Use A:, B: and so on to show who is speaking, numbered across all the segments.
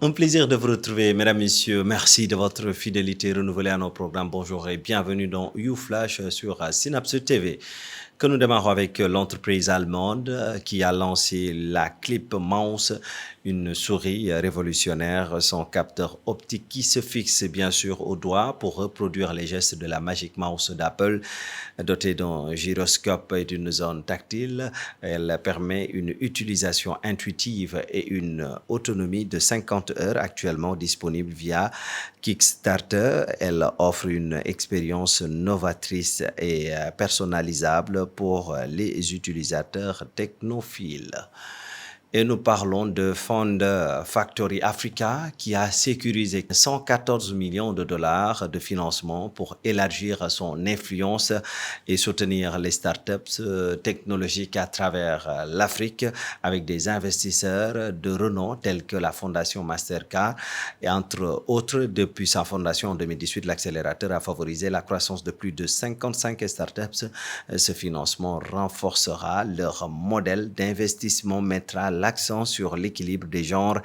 A: Un plaisir de vous retrouver, mesdames, messieurs. Merci de votre fidélité renouvelée à nos programmes. Bonjour et bienvenue dans YouFlash sur Synapse TV. Que nous démarrons avec l'entreprise allemande qui a lancé la Clip Mouse, une souris révolutionnaire, son capteur optique qui se fixe bien sûr au doigt pour reproduire les gestes de la Magic Mouse d'Apple. Dotée d'un gyroscope et d'une zone tactile, elle permet une utilisation intuitive et une autonomie de 50 heures actuellement disponible via Kickstarter. Elle offre une expérience novatrice et personnalisable pour les utilisateurs technophiles. Et nous parlons de Fund Factory Africa qui a sécurisé 114 millions de dollars de financement pour élargir son influence et soutenir les startups technologiques à travers l'Afrique avec des investisseurs de renom tels que la Fondation Mastercard. Et entre autres, depuis sa fondation en 2018, l'accélérateur a favorisé la croissance de plus de 55 startups. Ce financement renforcera leur modèle d'investissement, mettra l'accent sur l'équilibre des genres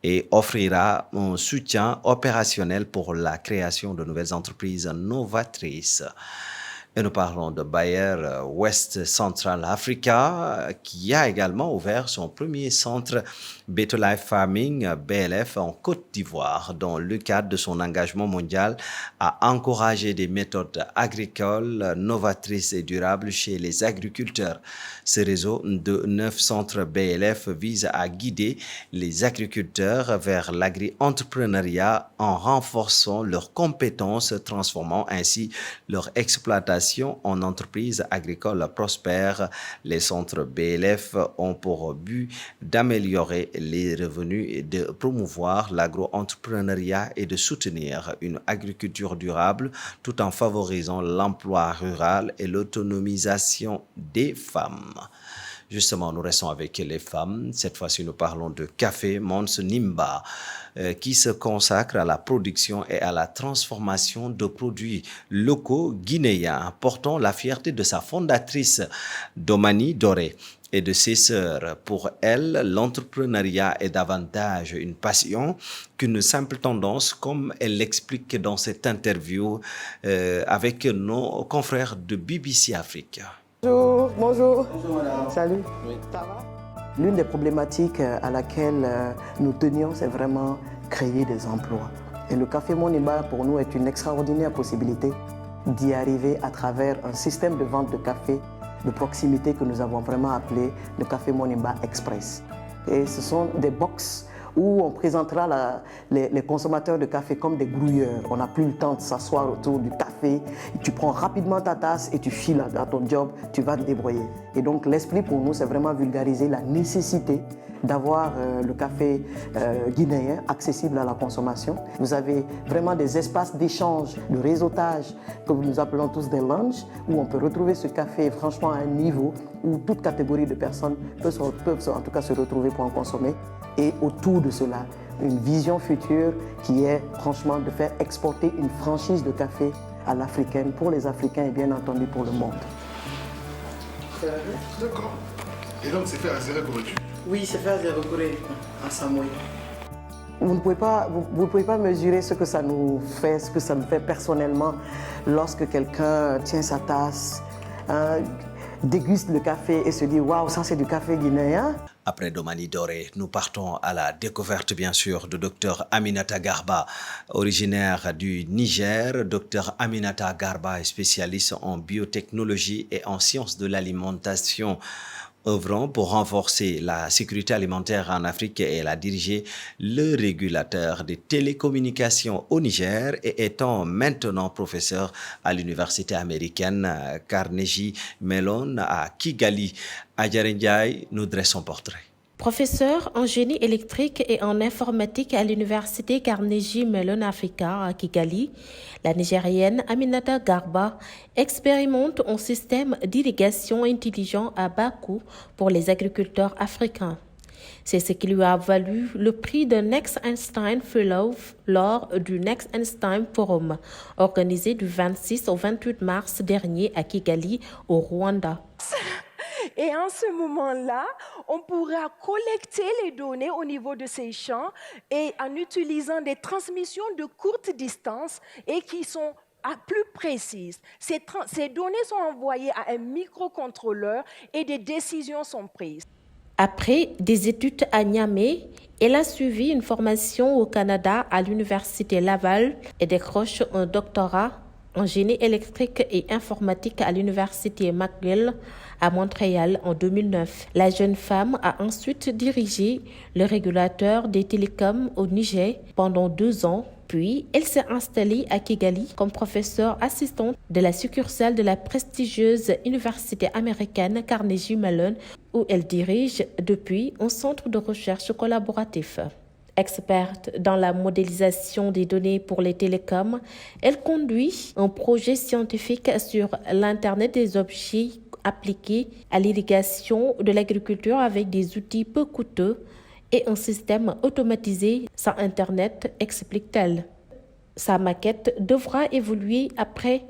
A: et offrira un soutien opérationnel pour la création de nouvelles entreprises novatrices. Et nous parlons de Bayer West Central Africa qui a également ouvert son premier centre Better Life Farming BLF en Côte d'Ivoire dans le cadre de son engagement mondial à encourager des méthodes agricoles novatrices et durables chez les agriculteurs. Ce réseau de 9 centres BLF vise à guider les agriculteurs vers l'agri-entrepreneuriat en renforçant leurs compétences, transformant ainsi leur exploitation en entreprises agricoles prospères. Les centres BLF ont pour but d'améliorer les revenus et de promouvoir l'agro-entrepreneuriat et de soutenir une agriculture durable tout en favorisant l'emploi rural et l'autonomisation des femmes. Justement, nous restons avec les femmes. Cette fois-ci, nous parlons de Café Mons Nimba, qui se consacre à la production et à la transformation de produits locaux guinéens, portant la fierté de sa fondatrice, Domani Doré, et de ses sœurs. Pour elle, l'entrepreneuriat est davantage une passion qu'une simple tendance, comme elle l'explique dans cette interview avec nos confrères de BBC Afrique.
B: Bonjour, bonjour.
C: Bonjour madame.
B: Salut.
C: Oui.
B: Ça va? L'une des problématiques à laquelle nous tenions, c'est vraiment créer des emplois. Et le Café Monimba, pour nous, est une extraordinaire possibilité d'y arriver à travers un système de vente de café de proximité que nous avons vraiment appelé le Café Monimba Express. Et ce sont des box où on présentera les consommateurs de café comme des grouilleurs. On n'a plus le temps de s'asseoir autour du café. Tu prends rapidement ta tasse et tu files à ton job, tu vas te débrouiller. Et donc l'esprit pour nous, c'est vraiment vulgariser la nécessité d'avoir le café guinéen accessible à la consommation. Vous avez vraiment des espaces d'échange, de réseautage que nous appelons tous des lounges, où on peut retrouver ce café franchement à un niveau où toute catégorie de personnes peuvent en tout cas se retrouver pour en consommer. Et autour de cela, une vision future qui est franchement de faire exporter une franchise de café à l'africaine, pour les Africains et bien entendu pour le monde.
D: D'accord. Et donc c'est fait à Zéro Correctu?
B: Oui, c'est fait à Zéro Correctu, à Samoa. Vous ne pouvez pas mesurer ce que ça nous fait, ce que ça me fait personnellement lorsque quelqu'un tient sa tasse, déguste le café et se dit « Waouh, ça c'est du café guinéen ».
A: Après Domani Doré, nous partons à la découverte, bien sûr, de Dr Aminata Garba, originaire du Niger. Dr Aminata Garba est spécialiste en biotechnologie et en sciences de l'alimentation, œuvrant pour renforcer la sécurité alimentaire en Afrique, et elle a dirigé le régulateur des télécommunications au Niger et étant maintenant professeur à l'université américaine Carnegie Mellon à Kigali. Adjara Ndiaye nous dresse son portrait.
E: Professeur en génie électrique et en informatique à l'université Carnegie Mellon Africa à Kigali, la Nigérienne Aminata Garba expérimente un système d'irrigation intelligent à bas coût pour les agriculteurs africains. C'est ce qui lui a valu le prix de Next Einstein Fellow lors du Next Einstein Forum, organisé du 26 au 28 mars dernier à Kigali, au Rwanda.
C: Et en ce moment-là, on pourra collecter les données au niveau de ces champs et en utilisant des transmissions de courte distance et qui sont plus précises. Ces données sont envoyées à un microcontrôleur et des décisions sont prises.
E: Après des études à Niamey, elle a suivi une formation au Canada à l'Université Laval et décroche un doctorat en génie électrique et informatique à l'Université McGill à Montréal en 2009. La jeune femme a ensuite dirigé le régulateur des télécoms au Niger pendant 2 ans. Puis, elle s'est installée à Kigali comme professeure assistante de la succursale de la prestigieuse université américaine Carnegie Mellon, où elle dirige depuis un centre de recherche collaboratif. Experte dans la modélisation des données pour les télécoms, elle conduit un projet scientifique sur l'Internet des objets appliqués à l'irrigation de l'agriculture avec des outils peu coûteux et un système automatisé sans Internet, explique-t-elle. Sa maquette devra évoluer après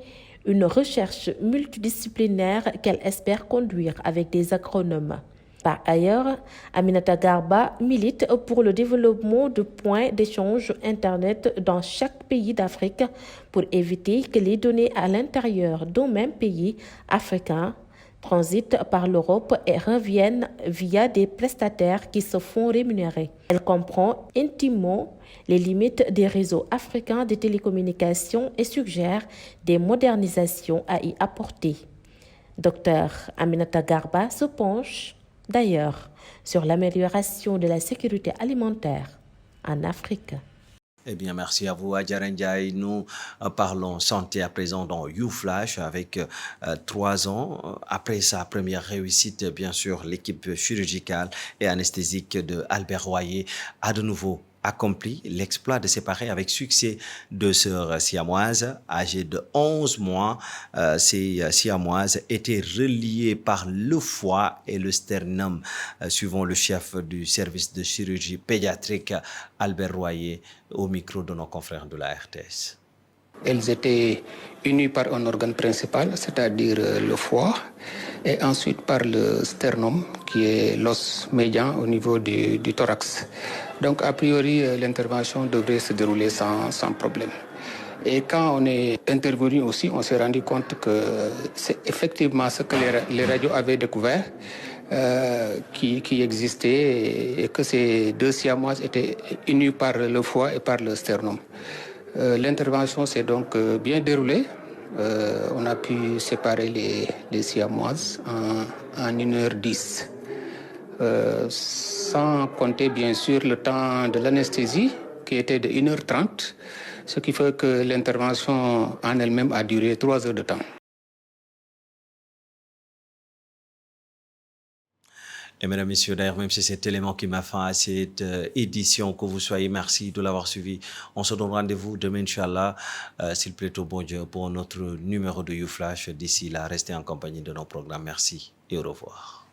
E: une recherche multidisciplinaire qu'elle espère conduire avec des agronomes. Par ailleurs, Aminata Garba milite pour le développement de points d'échange Internet dans chaque pays d'Afrique pour éviter que les données à l'intérieur d'un même pays africain transitent par l'Europe et reviennent via des prestataires qui se font rémunérer. Elle comprend intimement les limites des réseaux africains de télécommunications et suggère des modernisations à y apporter. Dr Aminata Garba se penche d'ailleurs sur l'amélioration de la sécurité alimentaire en Afrique.
A: Eh bien, merci à vous, Adjara Ndiaye. Nous parlons santé à présent dans YouFlash avec 3 ans. Après sa première réussite, bien sûr, l'équipe chirurgicale et anesthésique de Albert Royer a de nouveau accompli l'exploit de séparer avec succès 2 sœurs siamoises âgées de 11 mois. Ces siamoises étaient reliées par le foie et le sternum, suivant le chef du service de chirurgie pédiatrique, Albert Royer, au micro de nos confrères de la RTS.
F: Elles étaient unies par un organe principal, c'est-à-dire le foie, et ensuite par le sternum, qui est l'os médian au niveau du thorax. Donc, a priori, l'intervention devrait se dérouler sans problème. Et quand on est intervenu aussi, on s'est rendu compte que c'est effectivement ce que les radios avaient découvert, qui existait, et que ces 2 siamoises étaient unies par le foie et par le sternum. L'intervention s'est donc bien déroulée. On a pu séparer les siamoises en 1h10. Sans compter bien sûr le temps de l'anesthésie qui était de 1h30, ce qui fait que l'intervention en elle-même a duré 3 heures de temps.
A: Et mesdames, messieurs, d'ailleurs, même si c'est cet élément qui m'a fait à cette édition, que vous soyez, merci de l'avoir suivi. On se donne rendez-vous demain, Inch'Allah, s'il plaît au bon Dieu, pour notre numéro de YouFlash. D'ici là, restez en compagnie de nos programmes. Merci et au revoir.